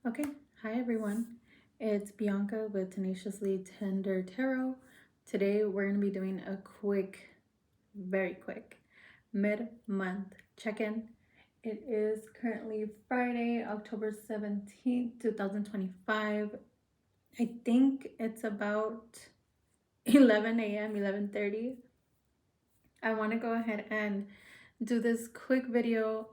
Okay, hi everyone. It's Bianca with Tenaciously Tender Tarot. Today we're going to be doing a very quick mid-month check-in. It is currently Friday, October 17th, 2025. I think it's about 11 a.m., 11:30. I want to go ahead and do this quick video,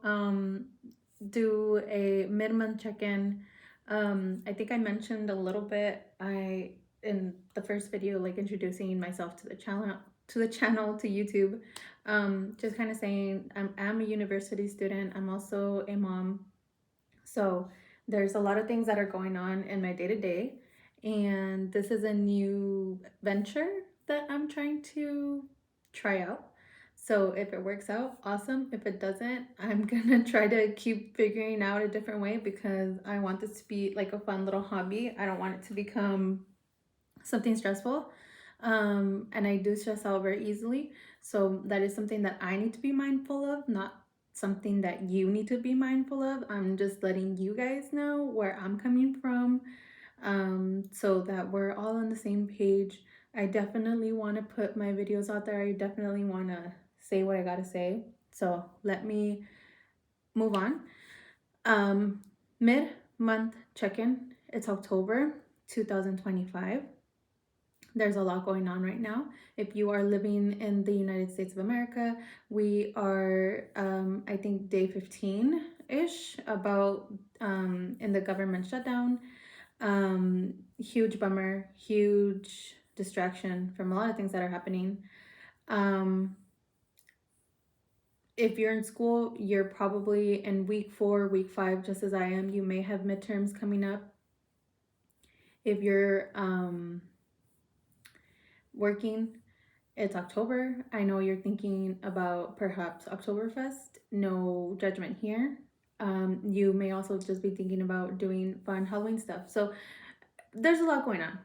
do a mid-month check-in. I think I mentioned a little bit in the first video, like introducing myself to the channel to YouTube. Just kind of saying I'm a university student. I'm also a mom. So there's a lot of things that are going on in my day-to-day, and this is a new venture that I'm trying to try out. So if it works out, awesome. If it doesn't, I'm gonna try to keep figuring out a different way because I want this to be like a fun little hobby. I don't want it to become something stressful. And I do stress out very easily. So that is something that I need to be mindful of, not something that you need to be mindful of. I'm just letting you guys know where I'm coming from, so that we're all on the same page. I definitely want to put my videos out there. I definitely want to say what I gotta say. So let me move on. Mid-month check-in. It's October 2025. There's a lot going on right now. If you are living in the United States of America, we are, I think, day 15-ish, about in the government shutdown. Huge bummer, huge distraction from a lot of things that are happening. If you're in school, you're probably in week 4, week 5, just as I am. You may have midterms coming up. If you're working, it's October. I know you're thinking about perhaps Oktoberfest. No judgment here. You may also just be thinking about doing fun Halloween stuff. So there's a lot going on.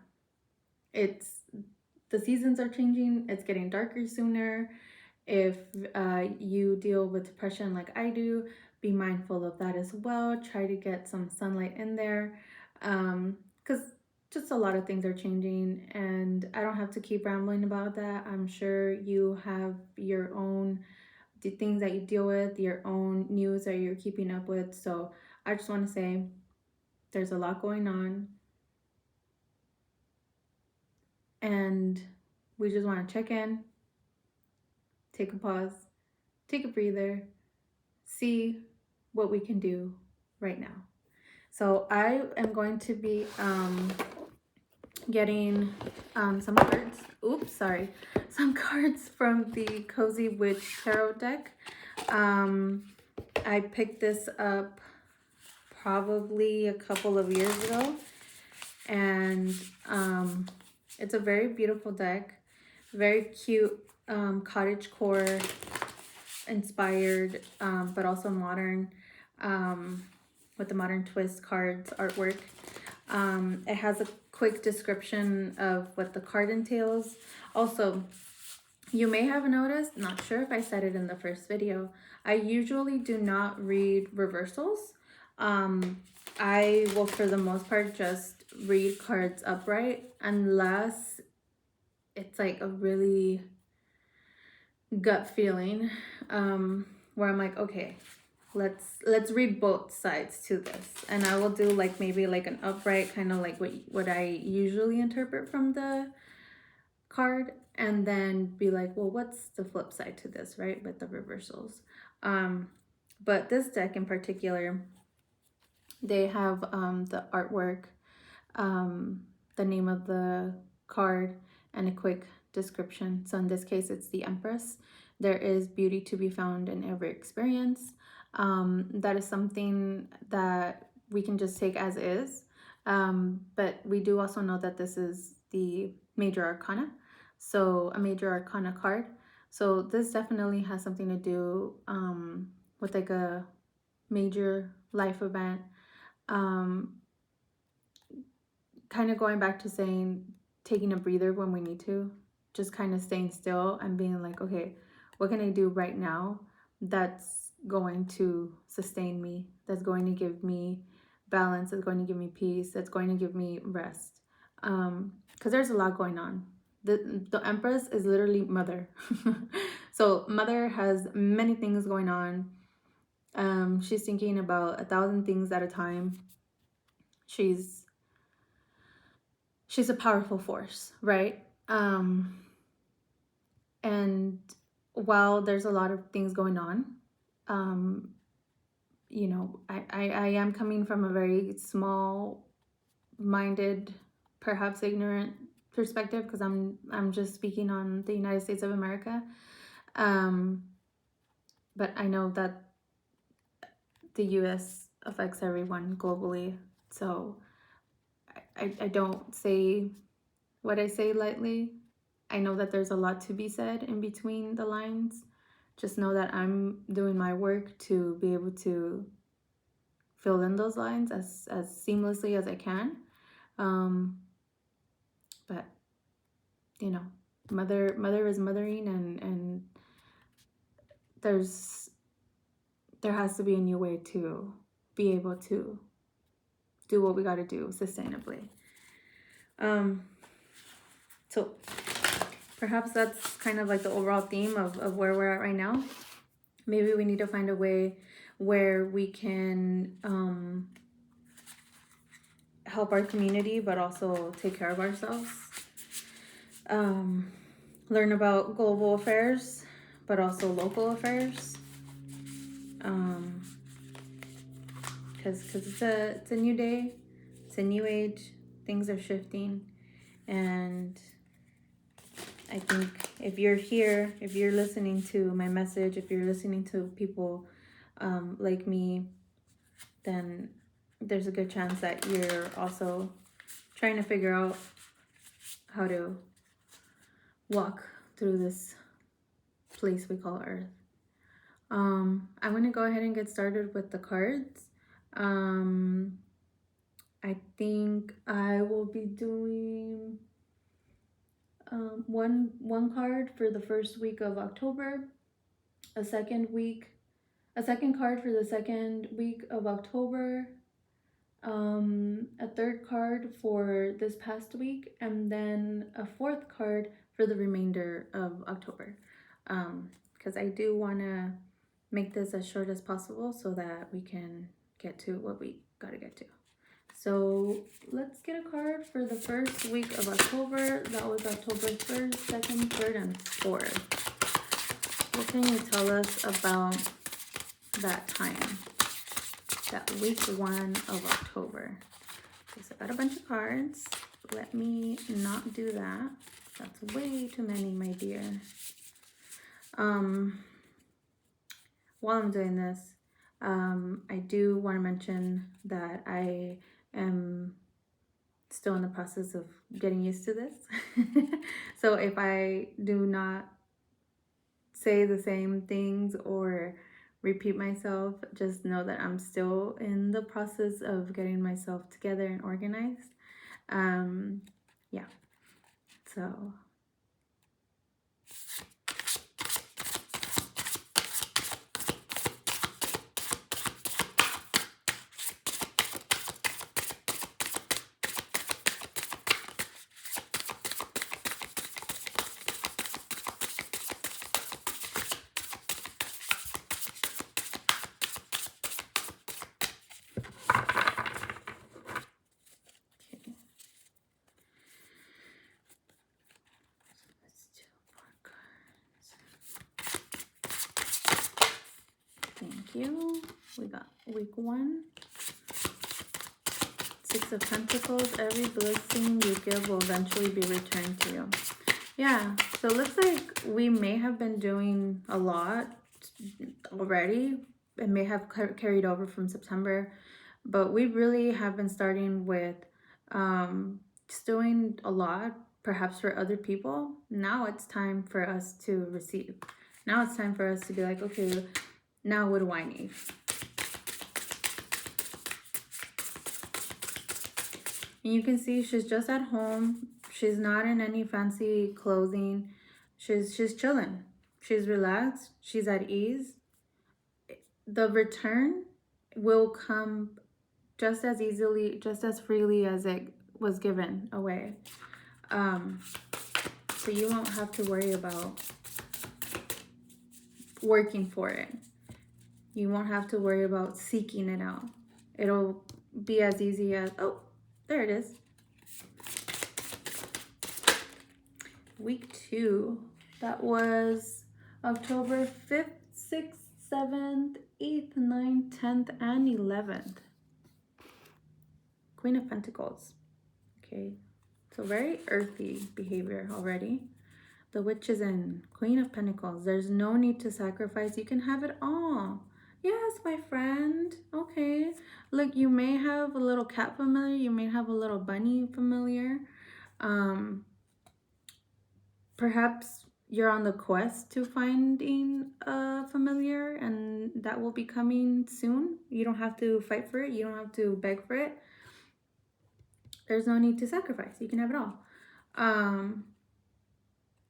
The seasons are changing. It's getting darker sooner. If you deal with depression like I do, be mindful of that as well. Try to get some sunlight in there, because just a lot of things are changing, and I don't have to keep rambling about that. I'm sure you have your own things that you deal with, your own news that you're keeping up with. So I just want to say there's a lot going on, and we just want to check in, take a pause, take a breather, see what we can do right now. So I am going to be getting some cards. Some cards from the Cozy Witch Tarot deck. I picked this up probably a couple of years ago, and it's a very beautiful deck, very cute, cottagecore inspired, but also modern, with the modern twist cards artwork. It has a quick description of what the card entails. Also, you may have noticed, not sure if I said it in the first video, I usually do not read reversals. I will, for the most part, just read cards upright unless it's like a really gut feeling, where I'm like, okay, let's read both sides to this, and I will do like maybe like an upright, kind of like what I usually interpret from the card, and then be like, well, what's the flip side to this, right, with the reversals. But this deck in particular, they have the artwork, the name of the card, and a quick description. So in this case, it's the Empress. There is beauty to be found in every experience. That is something that we can just take as is. But we do also know that this is the major arcana. So a major arcana card. So this definitely has something to do with like a major life event. Kind of going back to saying taking a breather when we need to, just kind of staying still and being like, okay, what can I do right now that's going to sustain me, that's going to give me balance. It's going to give me peace. It's going to give me rest. Because there's a lot going on. The Empress is literally mother. So mother has many things going on. She's thinking about 1,000 things at a time. She's a powerful force, right? And while there's a lot of things going on, you know, I am coming from a very small minded, perhaps ignorant perspective, because I'm just speaking on the United States of America. But I know that the US affects everyone globally. So I don't say what I say lightly. I know that there's a lot to be said in between the lines. Just know that I'm doing my work to be able to fill in those lines as seamlessly as I can. But you know, mother is mothering, and there has to be a new way to be able to do what we got to do sustainably. So perhaps that's kind of like the overall theme of where we're at right now. Maybe we need to find a way where we can help our community, but also take care of ourselves. Learn about global affairs, but also local affairs. Because it's a new day, it's a new age, things are shifting, and I think if you're here, if you're listening to my message, if you're listening to people like me, then there's a good chance that you're also trying to figure out how to walk through this place we call Earth. I'm going to go ahead and get started with the cards. I think I will be doing one card for the first week of October, a second card for the second week of October, a third card for this past week, and then a fourth card for the remainder of October. Because I do want to make this as short as possible so that we can get to what we gotta get to. So let's get a card for the first week of October. That was October 1st, 2nd, 3rd, and 4th. What can you tell us about that time? That week 1 of October. Okay, so I got a bunch of cards. Let me not do that. That's way too many, my dear. While I'm doing this, I do want to mention that I am still in the process of getting used to this. So if I do not say the same things or repeat myself, just know that I'm still in the process of getting myself together and organized. Yeah, so thank you. We got week 1. 6 of Pentacles. Every blessing you give will eventually be returned to you. Yeah, so it looks like we may have been doing a lot already. It may have carried over from September, but we really have been starting with just doing a lot, perhaps for other people. Now it's time for us to receive. Now it's time for us to be like, okay, now what do I need? And you can see she's just at home. She's not in any fancy clothing. She's chilling. She's relaxed. She's at ease. The return will come just as easily, just as freely as it was given away. So you won't have to worry about working for it. You won't have to worry about seeking it out. It'll be as easy as, oh, there it is. Week 2. That was October 5th, 6th, 7th, 8th, 9th, 10th, and 11th. Queen of Pentacles. Okay, so very earthy behavior already. The Witch is in. Queen of Pentacles. There's no need to sacrifice. You can have it all. Yes, my friend. Okay. Look, you may have a little cat familiar. You may have a little bunny familiar. Perhaps you're on the quest to finding a familiar, and that will be coming soon. You don't have to fight for it. You don't have to beg for it. There's no need to sacrifice. You can have it all.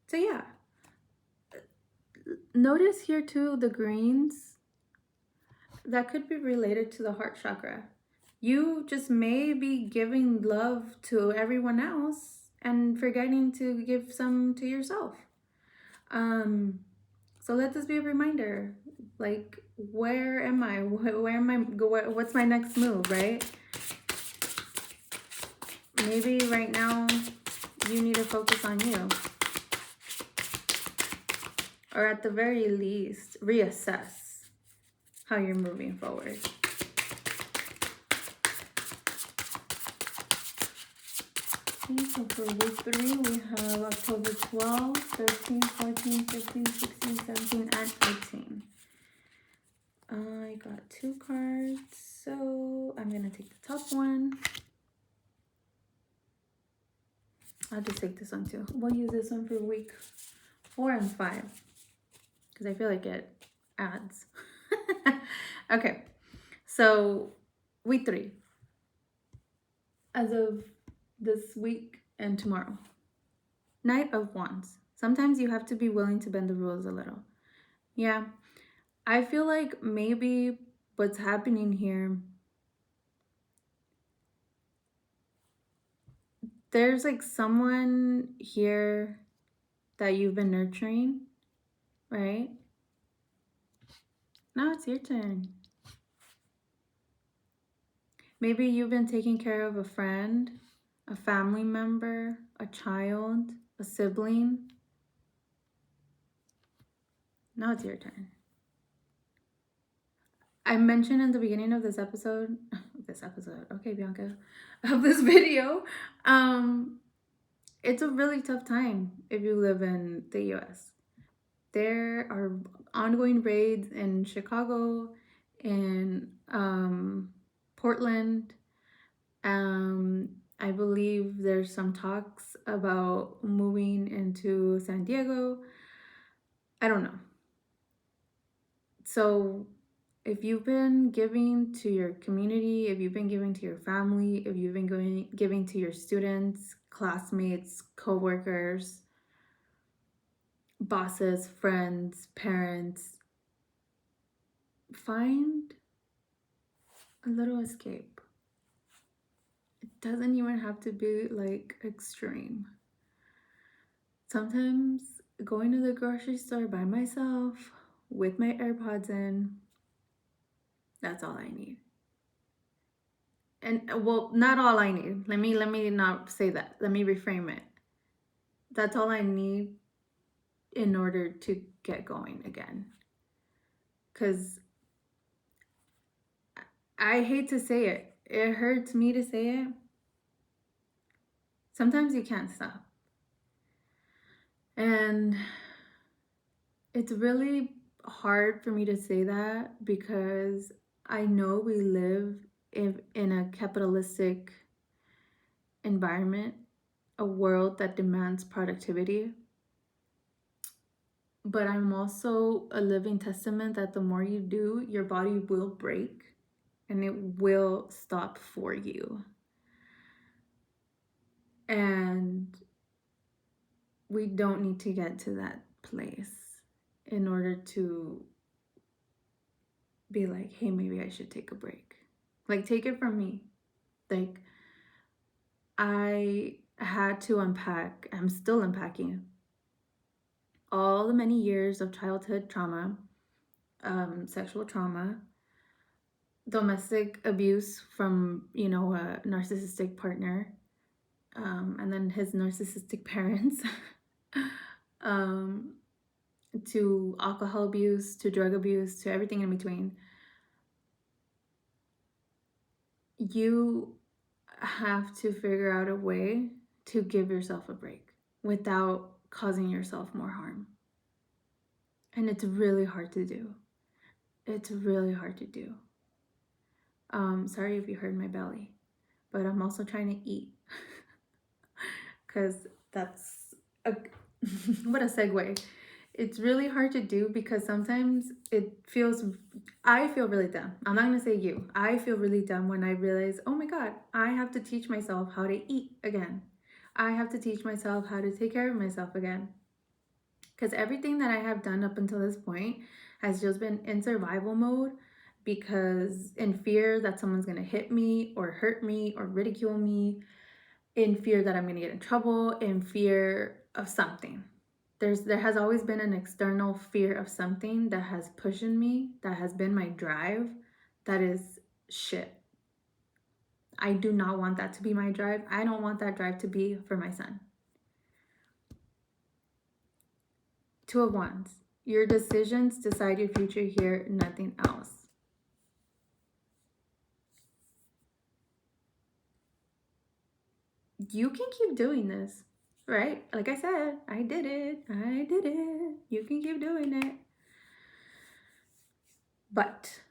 So yeah. Notice here too the greens. That could be related to the heart chakra. You just may be giving love to everyone else and forgetting to give some to yourself. So let this be a reminder. Like, where am I? Where am I? What's my next move, right? Maybe right now you need to focus on you. Or at the very least, reassess how you're moving forward. Okay, so for week 3, we have October 12, 13, 14, 15, 16, 17, and 18. I got 2 cards, so I'm going to take the top one. I'll just take this one too. We'll use this one for week 4 and 5, because I feel like it adds. Okay, so week 3. As of this week and tomorrow. Knight of Wands. Sometimes you have to be willing to bend the rules a little. Yeah, I feel like maybe what's happening here, there's like someone here that you've been nurturing, right? Now it's your turn. Maybe you've been taking care of a friend, a family member, a child, a sibling. Now it's your turn. I mentioned in the beginning of this episode, okay, Bianca, of this video, it's a really tough time if you live in the US. There are ongoing raids in Chicago, in Portland. I believe there's some talks about moving into San Diego. I don't know. So if you've been giving to your community, if you've been giving to your family, if you've been giving to your students, classmates, co-workers, bosses, friends, parents, find a little escape. It doesn't even have to be like extreme. Sometimes going to the grocery store by myself with my AirPods in, that's all I need. And well, not all I need. Let me not say that. Let me reframe it. That's all I need in order to get going again. Because I hate to say it. It hurts me to say it. Sometimes you can't stop. And it's really hard for me to say that because I know we live in a capitalistic environment, a world that demands productivity. But I'm also a living testament that the more you do, your body will break and it will stop for you. And we don't need to get to that place in order to be like, hey, maybe I should take a break. Like, take it from me. Like, I had to unpack, I'm still unpacking all the many years of childhood trauma, sexual trauma, domestic abuse from, you know, a narcissistic partner, and then his narcissistic parents, um, to alcohol abuse, to drug abuse, to everything in between. You have to figure out a way to give yourself a break without causing yourself more harm. And it's really hard to do. It's really hard to do. Sorry if you heard my belly, but I'm also trying to eat because that's a what a segue. It's really hard to do because sometimes I feel really dumb. I'm not gonna say you. I feel really dumb when I realize, oh my God, I have to teach myself how to eat again. I have to teach myself how to take care of myself again. Because everything that I have done up until this point has just been in survival mode, because in fear that someone's gonna hit me or hurt me or ridicule me, in fear that I'm gonna get in trouble, in fear of something. There has always been an external fear of something that has pushed me, that has been my drive, that is shit. I do not want that to be my drive. I don't want that drive to be for my son. Two of Wands. Your decisions decide your future here, nothing else. You can keep doing this, right? Like I said, I did it. You can keep doing it. But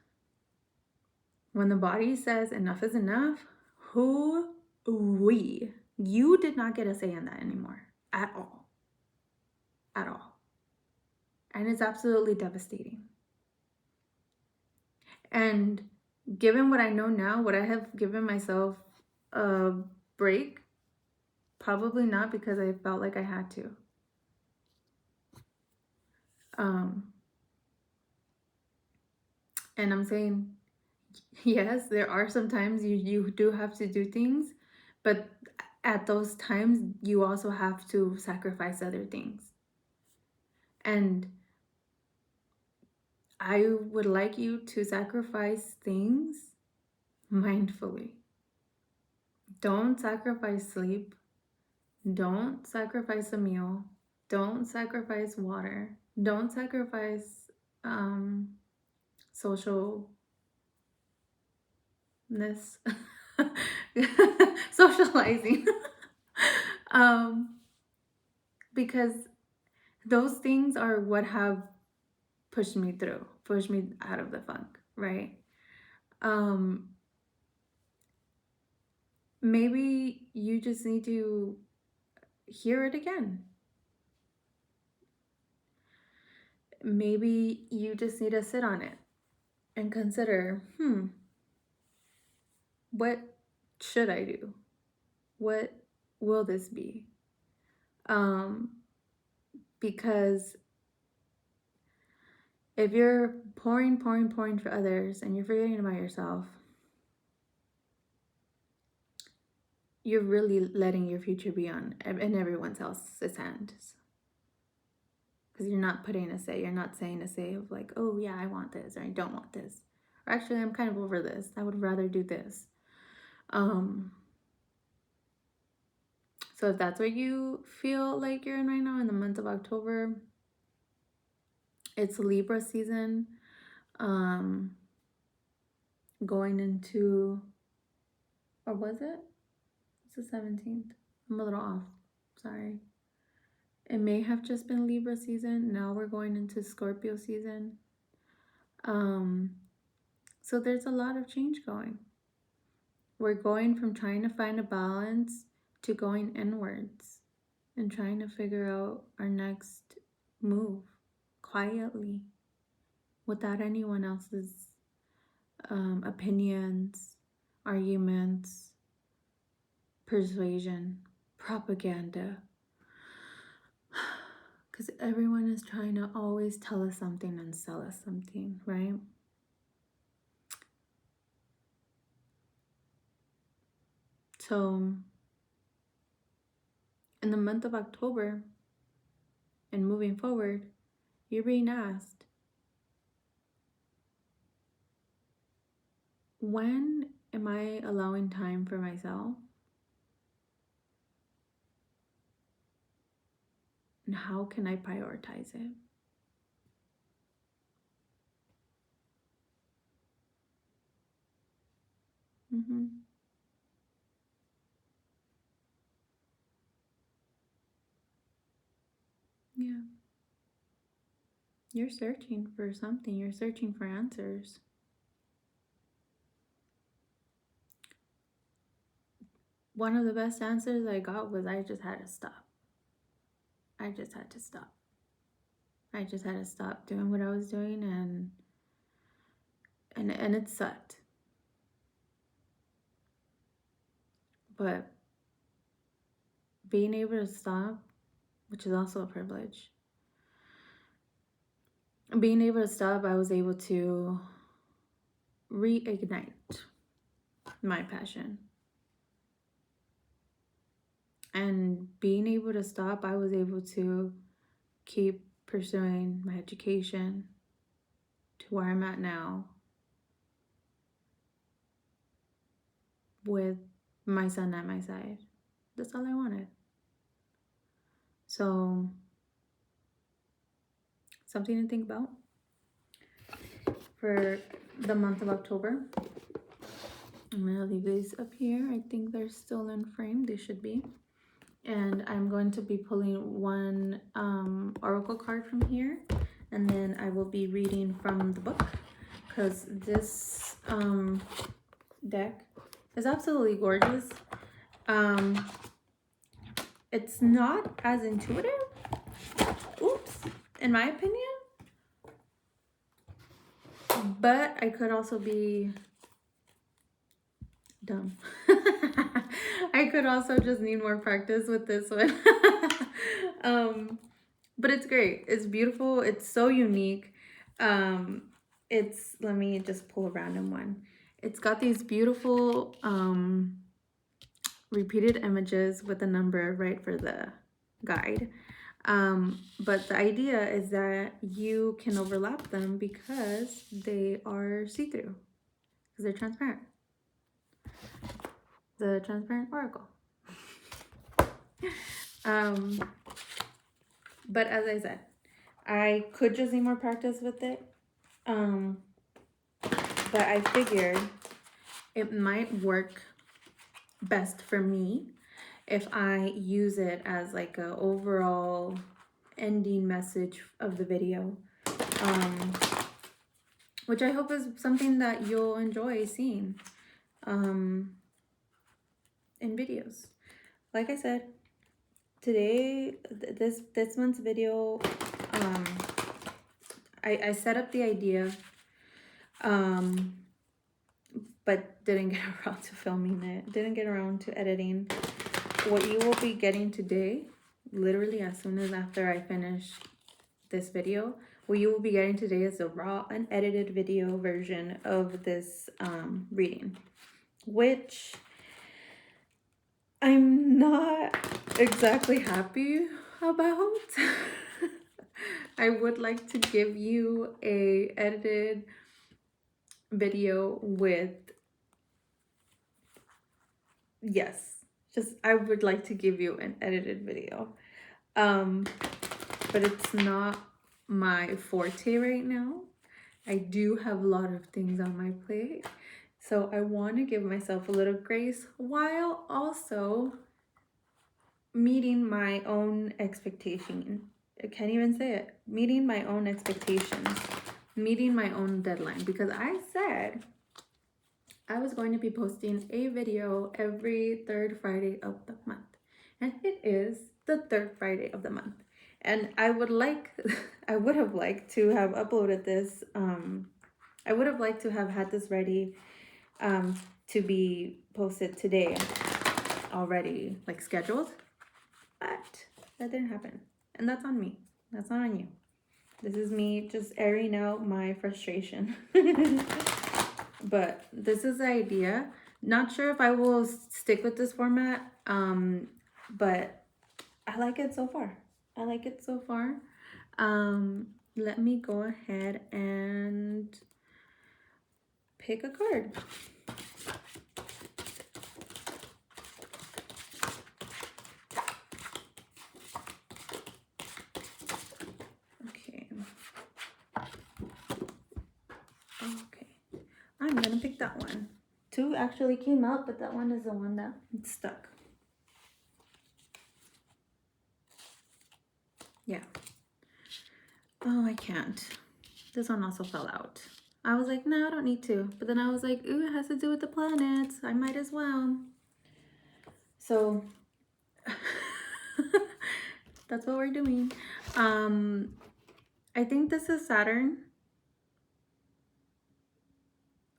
when the body says enough is enough, you did not get a say in that anymore. At all. At all. And it's absolutely devastating. And given what I know now, would I have given myself a break? Probably not, because I felt like I had to. And I'm saying, yes, there are some times you do have to do things, but at those times, you also have to sacrifice other things. And I would like you to sacrifice things mindfully. Don't sacrifice sleep. Don't sacrifice a meal. Don't sacrifice water. Don't sacrifice socialness. Socializing. Because those things are what have pushed me through, pushed me out of the funk, right? Maybe you just need to hear it again. Maybe you just need to sit on it and consider, what should I do? What will this be? Because if you're pouring for others and you're forgetting about yourself, you're really letting your future be in everyone else's hands. Because you're not putting a say. You're not saying a say of like, oh yeah, I want this, or I don't want this. Or actually, I'm kind of over this. I would rather do this. So if that's what you feel like you're in right now in the month of October, it's Libra season. Going into, or was it? It's the 17th. I'm a little off. Sorry. It may have just been Libra season. Now we're going into Scorpio season. So there's a lot of change going. We're going from trying to find a balance to going inwards and trying to figure out our next move quietly without anyone else's opinions, arguments, persuasion, propaganda. Because everyone is trying to always tell us something and sell us something, right? So in the month of October and moving forward, you're being asked, when am I allowing time for myself? And how can I prioritize it? Yeah. You're searching for something. You're searching for answers. One of the best answers I got was I just had to stop. I just had to stop. I just had to stop doing what I was doing, and it sucked. But being able to stop, which is also a privilege, being able to stop, I was able to reignite my passion. And being able to stop, I was able to keep pursuing my education to where I'm at now with my son at my side. That's all I wanted. So, something to think about for the month of October. I'm going to leave these up here. I think they're still in frame. They should be. And I'm going to be pulling one oracle card from here. And then I will be reading from the book. Because this deck is absolutely gorgeous. It's not as intuitive. Oops. In my opinion. But I could also be dumb. I could also just need more practice with this one. But it's great. It's beautiful. It's so unique. Let me just pull a random one. It's got these beautiful repeated images with a number right for the guide. But the idea is that you can overlap them because they are see-through, because they're transparent. The transparent oracle. But as I said, I could just need more practice with it. But I figured it might work best for me if I use it as like a overall ending message of the video, which I hope is something that you'll enjoy seeing in videos. Like I said, today, this month's video, I set up the idea, but didn't get around to filming it, didn't get around to editing. What you will be getting today, literally as soon as after I finish this video, what you will be getting today is a raw, unedited video version of this reading, which I'm not exactly happy about. I would like to give you a edited video with, yes, just I would like to give you an edited video, but it's not my forte right now. I do have a lot of things on my plate, so I want to give myself a little grace while also meeting my own expectation. I can't even say it. Meeting my own expectations, meeting my own deadline, because I said I was going to be posting a video every third Friday of the month, and it is the third Friday of the month. And I would have liked to have uploaded this. I would have liked to have had this ready to be posted today, already like scheduled, but that didn't happen. And that's on me. That's not on you. This is me just airing out my frustration. But this is the idea. Not sure if I will stick with this format, but I like it so far. I like it so far. Let me go ahead and pick a card. Okay. Okay. I'm gonna pick that one. Two actually came out, but that one is the one that stuck. Yeah. Oh, I can't. This one also fell out. I was like, no, I don't need to. But then I was like, ooh, it has to do with the planets. I might as well. So that's what we're doing. I think this is Saturn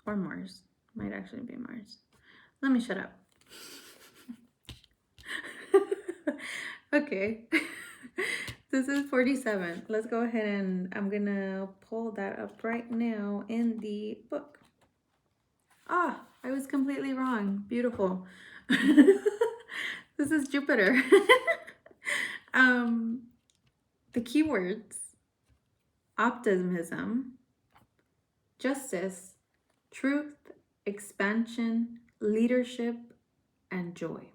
or Mars. Might actually be Mars. Let me shut up. Okay. This is 47. Let's go ahead and I'm gonna pull that up right now in the book. Ah, I was completely wrong. Beautiful. This is Jupiter. The keywords: optimism, justice, truth, expansion, leadership, and joy.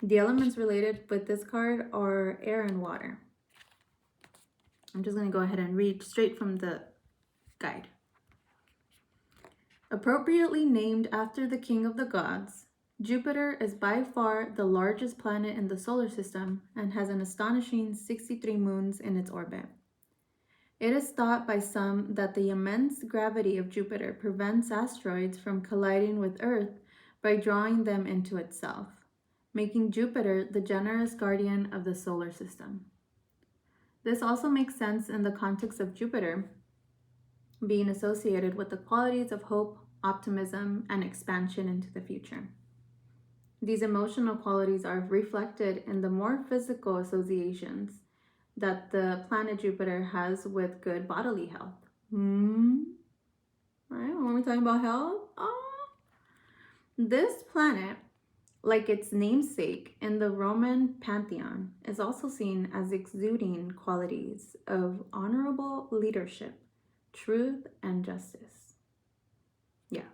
The elements related with this card are air and water. I'm just going to go ahead and read straight from the guide. Appropriately named after the king of the gods, Jupiter is by far the largest planet in the solar system and has an astonishing 63 moons in its orbit. It is thought by some that the immense gravity of Jupiter prevents asteroids from colliding with Earth by drawing them into itself, making Jupiter the generous guardian of the solar system. This also makes sense in the context of Jupiter being associated with the qualities of hope, optimism, and expansion into the future. These emotional qualities are reflected in the more physical associations that the planet Jupiter has with good bodily health. Right? When we're talking about health, this planet, like its namesake in the Roman pantheon, is also seen as exuding qualities of honorable leadership, truth, and justice. Yeah,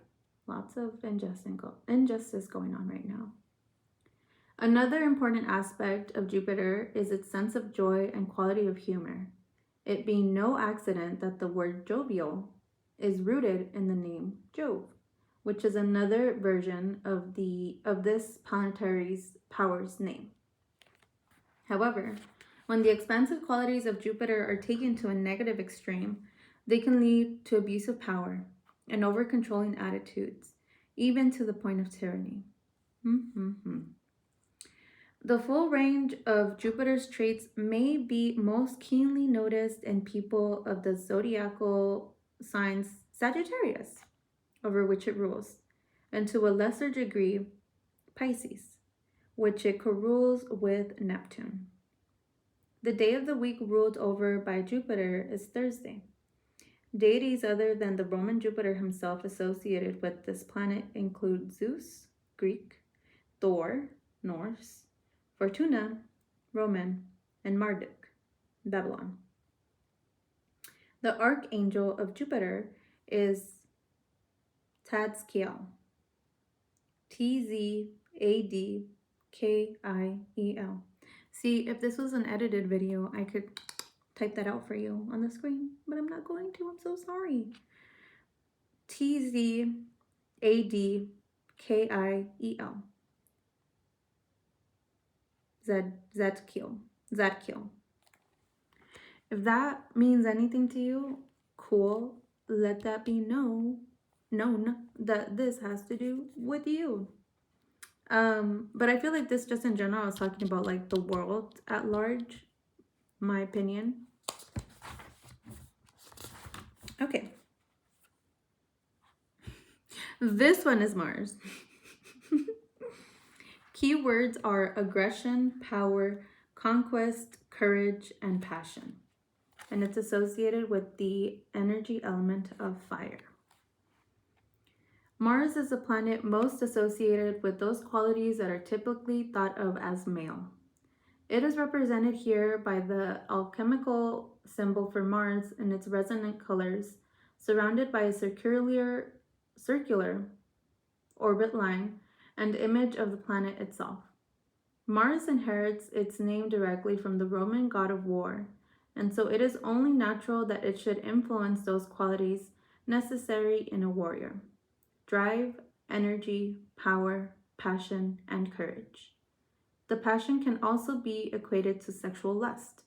lots of injustice going on right now. Another important aspect of Jupiter is its sense of joy and quality of humor, it being no accident that the word jovial is rooted in the name Jove, which is another version of this planetary power's name. However, when the expansive qualities of Jupiter are taken to a negative extreme, they can lead to abuse of power and over-controlling attitudes, even to the point of tyranny. The full range of Jupiter's traits may be most keenly noticed in people of the zodiacal signs Sagittarius, over which it rules, and to a lesser degree, Pisces, which it co-rules with Neptune. The day of the week ruled over by Jupiter is Thursday. Deities other than the Roman Jupiter himself associated with this planet include Zeus, Greek, Thor, Norse, Fortuna, Roman, and Marduk, Babylon. The Archangel of Jupiter is Tzadkiel, Tzadkiel. See, if this was an edited video, I could type that out for you on the screen, but I'm not going to. I'm so sorry. Tzadkiel. Tzadkiel. If that means anything to you, cool. Let that be known that this has to do with you. But I feel like this just in general, I was talking about like the world at large, my opinion. Okay. This one is Mars. Keywords are aggression, power, conquest, courage, and passion. And it's associated with the energy element of fire. Mars is a planet most associated with those qualities that are typically thought of as male. It is represented here by the alchemical symbol for Mars in its resonant colors, surrounded by a circular orbit line and image of the planet itself. Mars inherits its name directly from the Roman god of war, and so it is only natural that it should influence those qualities necessary in a warrior: drive, energy, power, passion, and courage. The passion can also be equated to sexual lust,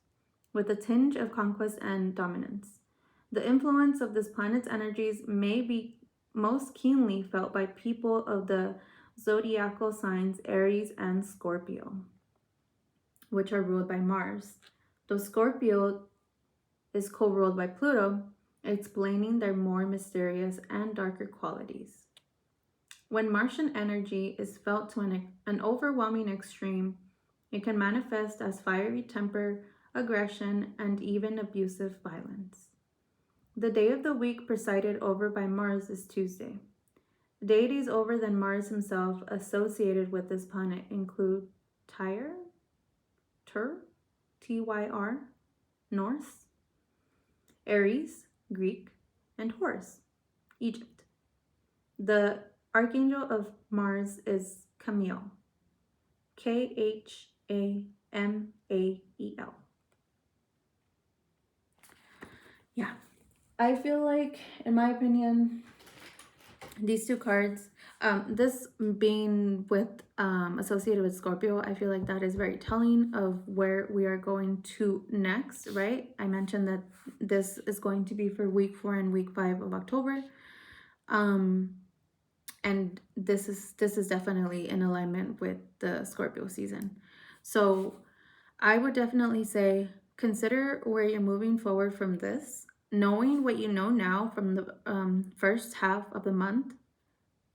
with a tinge of conquest and dominance. The influence of this planet's energies may be most keenly felt by people of the zodiacal signs Aries and Scorpio, which are ruled by Mars. Though Scorpio is co-ruled by Pluto, explaining their more mysterious and darker qualities. When Martian energy is felt to an overwhelming extreme, it can manifest as fiery temper, aggression, and even abusive violence. The day of the week presided over by Mars is Tuesday. Deities other than Mars himself associated with this planet include Tyr, Tyr, Norse, Ares, Greek, and Horus, Egypt. The Archangel of Mars is Chamael, Khamael. Yeah, I feel like, in my opinion, these two cards, this being with associated with Scorpio, I feel like that is very telling of where we are going to next, right? I mentioned that this is going to be for week 4 and week 5 of October. And this is definitely in alignment with the Scorpio season. So I would definitely say consider where you're moving forward from this, knowing what you know now from the first half of the month.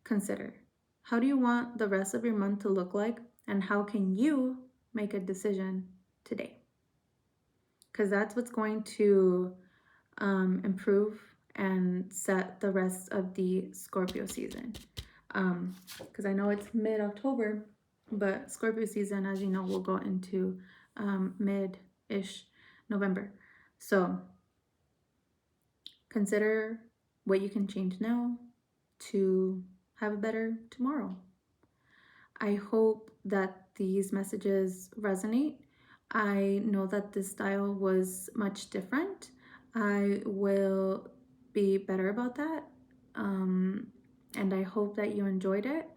Consider, how do you want the rest of your month to look like, and how can you make a decision today? Because that's what's going to improve and set the rest of the Scorpio season. Because I know it's mid-October, but Scorpio season, as you know, will go into mid-ish November. So consider what you can change now to have a better tomorrow. I hope that these messages resonate. I know that this style was much different. I will be better about that. And I hope that you enjoyed it.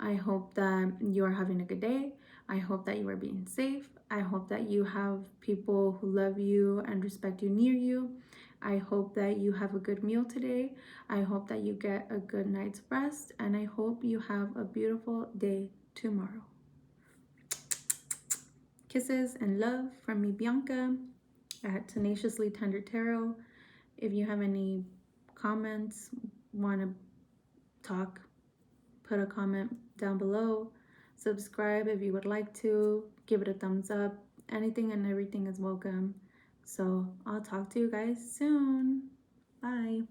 I hope that you are having a good day. I hope that you are being safe. I hope that you have people who love you and respect you near you. I hope that you have a good meal today. I hope that you get a good night's rest. And I hope you have a beautiful day tomorrow. Kisses and love from me, Bianca, at Tenaciously Tender Tarot. If you have any comments, want to talk, put a comment down below. Subscribe if you would like to. Give it a thumbs up. Anything and everything is welcome. So I'll talk to you guys soon. Bye.